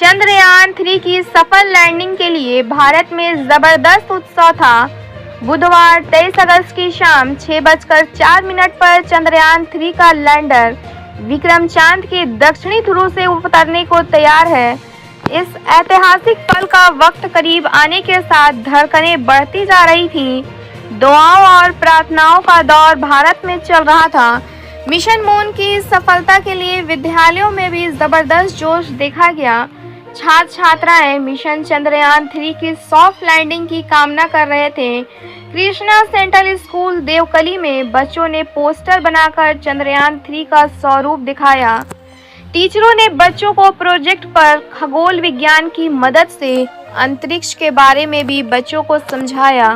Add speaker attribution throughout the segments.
Speaker 1: चंद्रयान-3 की सफल लैंडिंग के लिए भारत में जबरदस्त उत्साह था। बुधवार 23 अगस्त की शाम 6:04 पर चंद्रयान-3 का लैंडर विक्रम चांद के दक्षिणी ध्रुव से उतरने को तैयार है। इस ऐतिहासिक पल का वक्त करीब आने के साथ धड़कनें बढ़ती जा रही थीं। दुआओं और प्रार्थनाओं का दौर भारत में चल रहा था। मिशन मून की सफलता के लिए विद्यालयों में भी जबरदस्त जोश देखा गया। छात्र छात्राएं मिशन चंद्रयान-3 की सॉफ्ट लैंडिंग की कामना कर रहे थे। कृष्णा सेंट्रल स्कूल देवकली में बच्चों ने पोस्टर बनाकर चंद्रयान-3 का स्वरूप दिखाया। टीचरों ने बच्चों को प्रोजेक्ट पर खगोल विज्ञान की मदद से अंतरिक्ष के बारे में भी बच्चों को समझाया।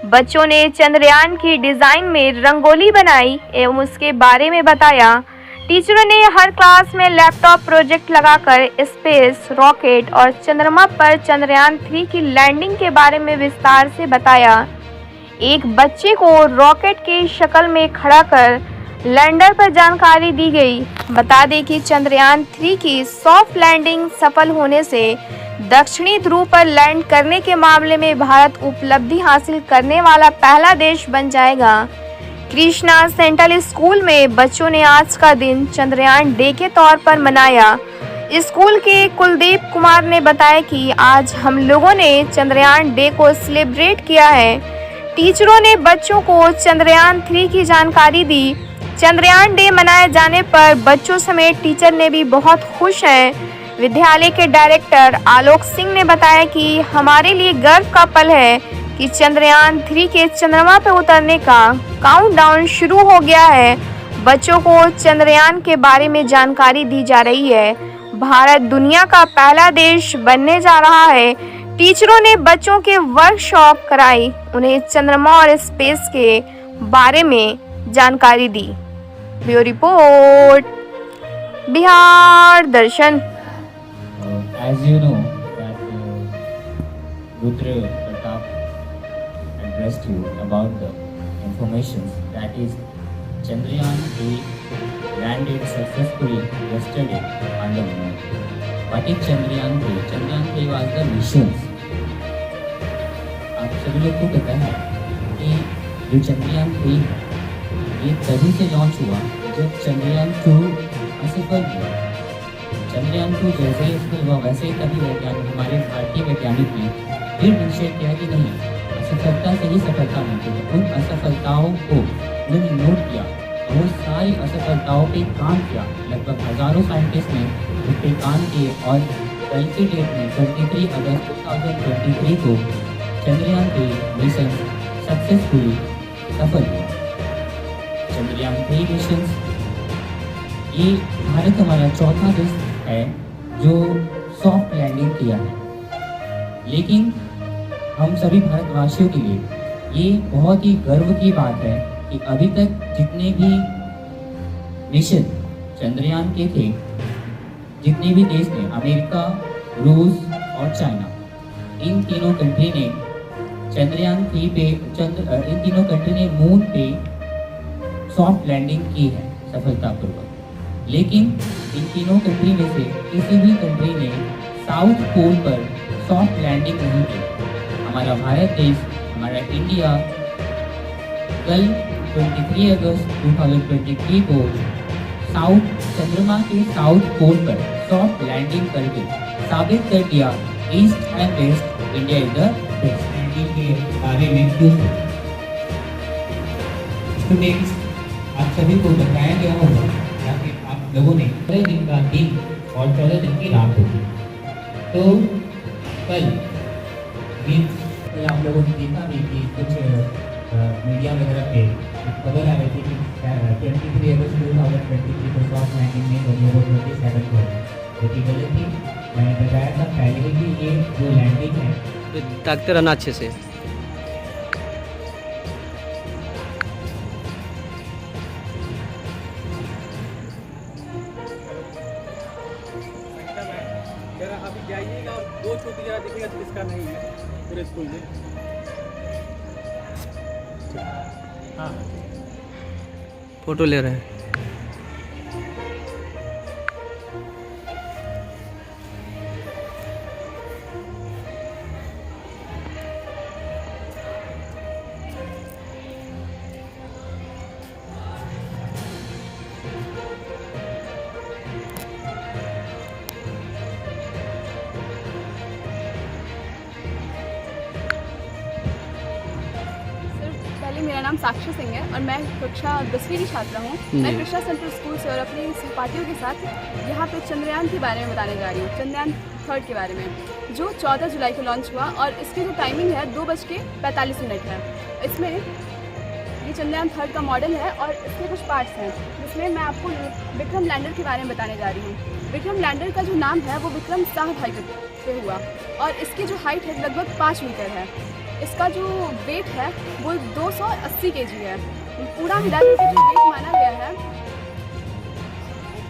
Speaker 1: बच्चों ने चंद्रयान की डिजाइन में रंगोली बनाई एवं उसके बारे में बताया। टीचरों ने हर क्लास में लैपटॉप प्रोजेक्ट लगाकर स्पेस रॉकेट और चंद्रमा पर चंद्रयान-3 की लैंडिंग के बारे में विस्तार से बताया। एक बच्चे को रॉकेट की शक्ल में खड़ा कर लैंडर पर जानकारी दी गई। बता दें कि चंद्रयान-3 की सॉफ्ट लैंडिंग सफल होने से दक्षिणी ध्रुव पर लैंड करने के मामले में भारत उपलब्धि हासिल करने वाला पहला देश बन जाएगा। कृष्णा सेंट्रल स्कूल में बच्चों ने आज का दिन चंद्रयान डे के तौर पर मनाया। स्कूल के कुलदीप कुमार ने बताया कि आज हम लोगों ने चंद्रयान डे को सेलिब्रेट किया है। टीचरों ने बच्चों को चंद्रयान-3 की जानकारी दी। चंद्रयान डे मनाए जाने पर बच्चों समेत टीचर ने भी बहुत खुश हैं। विद्यालय के डायरेक्टर आलोक सिंह ने बताया कि हमारे लिए गर्व का पल है कि चंद्रयान-3 के चंद्रमा पर उतरने का काउंटडाउन शुरू हो गया है। बच्चों को चंद्रयान के बारे में जानकारी दी जा रही है। भारत दुनिया का पहला देश बनने जा रहा है। टीचरों ने बच्चों के वर्कशॉप कराई, उन्हें चंद्रमा और स्पेस के बारे में जानकारी दी। Bureau report, Bihar Darshan.
Speaker 2: As you know that Rudra Pratap addressed you about the information that is Chandrayaan-3 landed successfully yesterday on the moon. What is Chandrayaan-3? Chandrayaan-3 was the mission. आप सभी लोग को पता है कि जो Chandrayaan-3 ये तभी से लॉन्च हुआ जब Chandrayaan-2 असफल हुआ। चंद्रयान-2 जैसे ही इसमें हुआ वैसे ही तभी वैज्ञानिक हमारे भारतीय वैज्ञानिक ने फिर निश्चय किया कि नहीं, असफलता से ही सफलता मिलती है। उन असफलताओं को उन्होंने नोट किया और वो सारी असफलताओं पे काम किया। लगभग हजारों साइंटिस्ट ने उस पर काम किए और कल की डेट में 23 अगस्त 2023 को चंद्रयान-3 मिशन सक्सेसफुली सफल हुआ। चंद्रयान-3 मिशन ये भारत हमारा चौथा देश है जो सॉफ्ट लैंडिंग किया है। लेकिन हम सभी भारतवासियों के लिए ये बहुत ही गर्व की बात है कि अभी तक जितने भी मिशन चंद्रयान के थे, जितने भी देश ने, अमेरिका, रूस और चाइना, इन तीनों कंट्री ने चंद्रयान-3 पे इन तीनों कंट्री ने मून पे सॉफ्ट लैंडिंग की है सफलतापूर्वक। लेकिन इन तीनों कंट्री में से किसी भी कंट्री ने साउथ पोल पर सॉफ्ट लैंडिंग नहीं की। हमारा भारत देश, हमारा इंडिया कल 23 अगस्त 2023 को चंद्रमा के साउथ पोल पर सॉफ्ट लैंडिंग करके साबित कर दिया east and west India is the best. Landing के बारे में क्यों स्टूडेंट्स आप सभी को बताया गया होगा ताकि आप लोगों ने 14 दिन का दिन और 14 दिन की रात होगी। तो कल आप लोगों ने देखा भी कि कुछ मीडिया वगैरह पे खबर आ रही थी कि 23 अगस्त 2023 को सॉफ्ट लैंडिंग में November 27 को, जो कि गलत थी। मैंने बताया था पहले कि ये जो लैंडिंग है
Speaker 3: ताकते रहना अच्छे से।
Speaker 4: अभी जाइएगा और 2 छोटी जगह दिखेगा तो इसका नहीं है पूरे स्कूल में। हाँ,
Speaker 3: फोटो ले रहे हैं।
Speaker 5: नाम साक्षी सिंह है और मैं कक्षा 10वीं की छात्रा हूँ। मैं कृष्णा सेंट्रल स्कूल से और अपनी सहपाठियों के साथ यहाँ पे चंद्रयान के बारे में बताने जा रही हूँ। चंद्रयान 3 के बारे में, जो 14 जुलाई को लॉन्च हुआ और इसकी जो टाइमिंग है 2:45 है। इसमें ये चंद्रयान 3 का मॉडल है और इसके कुछ पार्ट्स हैं, जिसमें मैं आपको विक्रम लैंडर के बारे में बताने जा रही हूँ। विक्रम लैंडर का जो नाम है वो विक्रम साराभाई पे हुआ और इसकी जो हाइट है लगभग 5 मीटर है। इसका जो वेट है वो 280 kg है। पूरा मिला के जो वेट माना गया है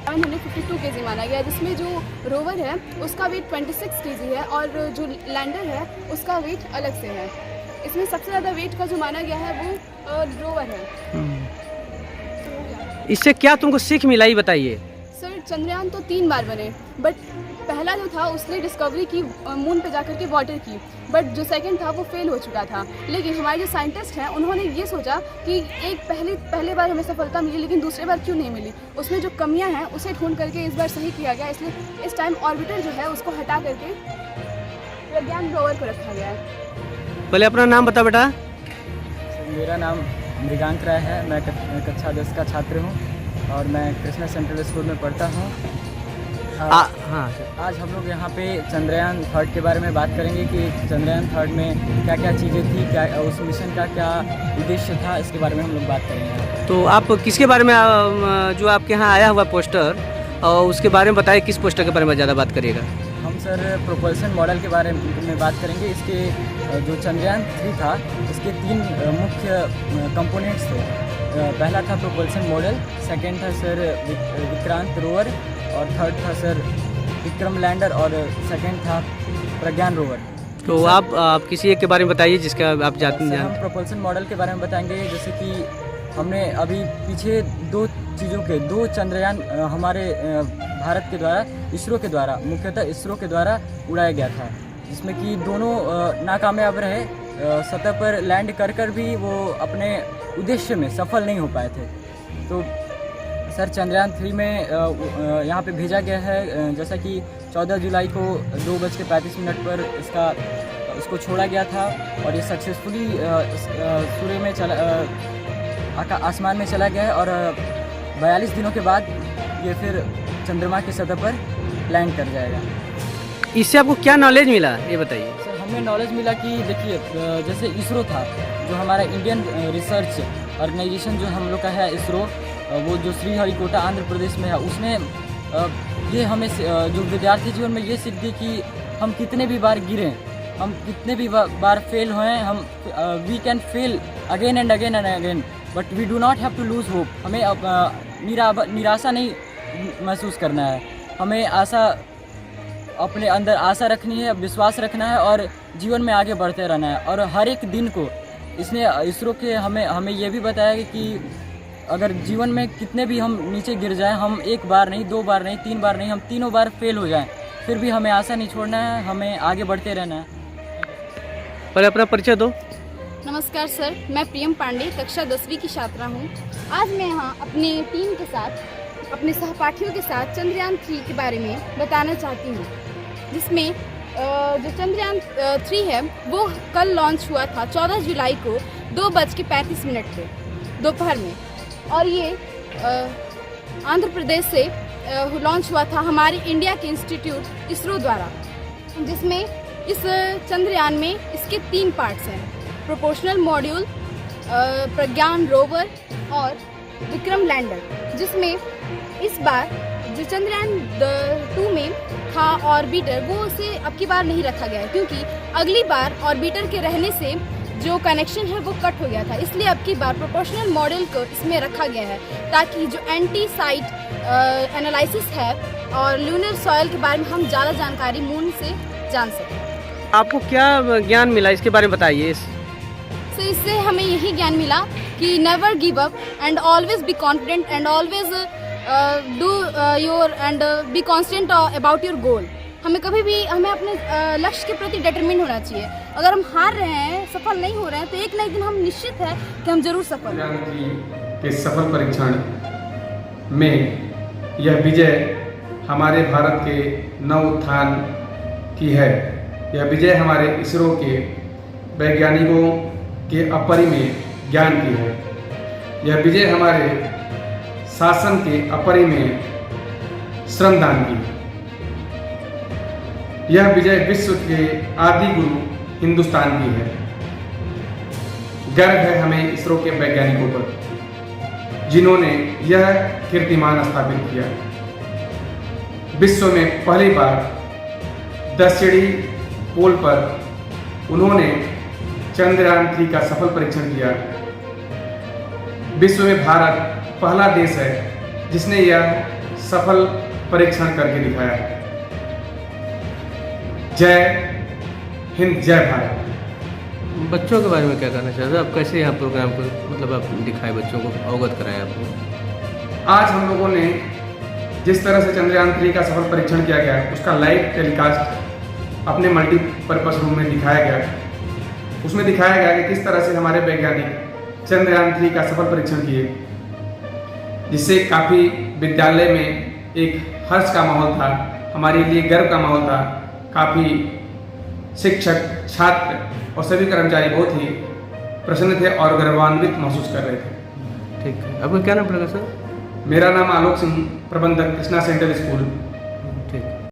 Speaker 5: 752 kg माना गया है, जिसमें जो रोवर है उसका वेट 26 kg है और जो लैंडर है उसका वेट अलग से है। इसमें सबसे ज़्यादा वेट का जो माना गया है वो रोवर है।
Speaker 3: इससे क्या तुमको सीख मिला ही बताइए।
Speaker 5: सर, चंद्रयान तो 3 बार बने, बट पहला जो था उसने डिस्कवरी की मून पे जाकर के वाटर की, बट जो सेकंड था वो फेल हो चुका था। लेकिन हमारे जो साइंटिस्ट हैं उन्होंने ये सोचा कि एक पहले बार हमें सफलता मिली लेकिन दूसरी बार क्यों नहीं मिली, उसमें जो कमियां हैं उसे ढूंढ करके इस बार सही किया गया। इसलिए इस टाइम ऑर्बिटर जो है उसको हटा करके प्रज्ञान रोवर को रखा गया है।
Speaker 3: पहले अपना नाम बता बेटा।
Speaker 6: मेरा नाम मृगांक राय है। मैं कक्षा 10 का छात्र हूँ और मैं कृष्णा सेंट्रल स्कूल में पढ़ता हूँ।
Speaker 3: हाँ,
Speaker 6: आज हम लोग यहाँ पे चंद्रयान 3 के बारे में बात करेंगे कि चंद्रयान 3 में क्या क्या चीज़ें थी, क्या उस मिशन का क्या उद्देश्य था, इसके बारे में हम लोग बात करेंगे।
Speaker 3: तो आप किसके बारे में जो आपके यहाँ आया हुआ पोस्टर और उसके बारे में बताइए, किस पोस्टर के बारे में ज़्यादा बात करिएगा।
Speaker 6: हम सर प्रोपल्सन मॉडल के बारे में बात करेंगे। इसके जो चंद्रयान 3 था इसके 3 मुख्य कंपोनेंट्स थे। पहला था प्रोपल्सन मॉडल, सेकंड था सर विक्रांत रोवर और थर्ड था सर विक्रम लैंडर और सेकंड था प्रज्ञान रोवर।
Speaker 3: तो आप किसी एक के बारे में बताइए जिसका आप जानते हैं।
Speaker 6: हम प्रोपल्सन मॉडल के बारे में बताएंगे। जैसे कि हमने अभी पीछे 2 चंद्रयान हमारे भारत के द्वारा, इसरो के द्वारा, मुख्यतः इसरो के द्वारा उड़ाया गया था, जिसमें कि दोनों नाकामयाब रहे। सतह पर लैंड कर भी वो अपने उद्देश्य में सफल नहीं हो पाए थे। तो सर चंद्रयान 3 में यहाँ पे भेजा गया है, जैसा कि 14 जुलाई को 2:35 पर इसको छोड़ा गया था और ये सक्सेसफुली सूर्य में आसमान में चला गया है और 42 दिनों के बाद ये फिर चंद्रमा की सतह पर लैंड कर जाएगा।
Speaker 3: इससे आपको क्या नॉलेज मिला ये बताइए।
Speaker 6: सर, हमें नॉलेज मिला कि देखिए, जैसे इसरो था जो हमारा इंडियन रिसर्च ऑर्गेनाइजेशन जो हम लोग का है इसरो, वो जो श्रीहरिकोटा आंध्र प्रदेश में है, उसने ये हमें जो विद्यार्थी जीवन में ये सीख दी कि हम कितने भी बार गिरें, हम कितने भी बार फेल हुए, हम we can fail again and again but we do not have to lose hope. हमें निराशा नहीं महसूस करना है, हमें अपने अंदर आशा रखनी है, विश्वास रखना है और जीवन में आगे बढ़ते रहना है। और हर एक दिन को इसरो के हमें ये भी बताया कि अगर जीवन में कितने भी हम नीचे गिर जाएं, हम 1 बार नहीं, 2 बार नहीं, 3 बार नहीं, हम 3 बार फेल हो जाएं, फिर भी हमें आशा नहीं छोड़ना है, हमें आगे बढ़ते रहना है।
Speaker 3: पहले अपना परिचय दो।
Speaker 5: नमस्कार सर, मैं प्रियम पांडे कक्षा 10वीं की छात्रा हूँ। आज मैं यहाँ अपनी टीम के साथ, अपने सहपाठियों के साथ चंद्रयान 3 के बारे में बताना चाहती हूँ, जिसमें जो चंद्रयान 3 है वो कल लॉन्च हुआ था 14 जुलाई को 2:35 पे दोपहर में, और ये आंध्र प्रदेश से लॉन्च हुआ था हमारे इंडिया के इंस्टीट्यूट इसरो द्वारा, जिसमें इस चंद्रयान में इसके 3 पार्ट्स हैं, प्रोपोर्शनल मॉड्यूल, प्रज्ञान रोवर और विक्रम लैंडर। जिसमें इस बार जो चंद्रयान 2 में था ऑर्बिटर, वो उसे अब की बार नहीं रखा गया है, क्योंकि अगली बार ऑर्बिटर के रहने से जो कनेक्शन है वो कट हो गया था। इसलिए अब की बार प्रोपोर्शनल मॉडल को इसमें रखा गया है, ताकि जो एंटी साइट एनालिसिस है और लूनर सॉइल के बारे में हम ज़्यादा जानकारी मून से जान सकें।
Speaker 3: आपको क्या ज्ञान मिला इसके बारे में बताइए।
Speaker 5: तो इससे हमें यही ज्ञान मिला कि never give up and always be confident and always do your and be constant about your goal. हमें अपने लक्ष्य के प्रति डिटरमिन होना चाहिए। अगर हम हार रहे हैं, सफल नहीं हो रहे हैं, तो एक ना एक दिन हम निश्चित है कि हम जरूर सफल होंगे।
Speaker 7: के सफल परीक्षण में यह विजय हमारे भारत के नव उत्थान की है। यह विजय हमारे इसरो के वैज्ञानिकों के अपरिमेय ज्ञान की है। यह विजय हमारे शासन के अपरिमेय श्रमदान की। यह विजय विश्व के आदि गुरु हिंदुस्तान की है। गर्व है हमें इसरो के वैज्ञानिकों पर, जिन्होंने यह कीर्तिमान स्थापित किया। विश्व में पहली बार दक्षिणी पोल पर उन्होंने चंद्रयान 3 का सफल परीक्षण किया। विश्व में भारत पहला देश है जिसने यह सफल परीक्षण करके दिखाया। जय हिंद, जय भारत।
Speaker 3: बच्चों के बारे में क्या कहना चाहते हैं आप? कैसे यहाँ प्रोग्राम को मतलब आप दिखाए, बच्चों को अवगत कराएं आपको?
Speaker 7: आज हम लोगों ने जिस तरह से चंद्रयान 3 का सफल परीक्षण किया गया, उसका लाइव टेलीकास्ट अपने मल्टीपर्पज रूम में दिखाया गया। उसमें दिखाया गया कि किस तरह से हमारे वैज्ञानिक चंद्रयान 3 का सफल परीक्षण किए, जिससे काफ़ी विद्यालय में एक हर्ष का माहौल था, हमारे लिए गर्व का माहौल था। काफ़ी शिक्षक, छात्र और सभी कर्मचारी बहुत ही प्रसन्न थे और गौरवान्वित महसूस कर रहे थे।
Speaker 3: ठीक है, आपका क्या नाम पड़ेगा सर?
Speaker 7: मेरा नाम आलोक सिंह, प्रबंधक कृष्णा सेंट्रल स्कूल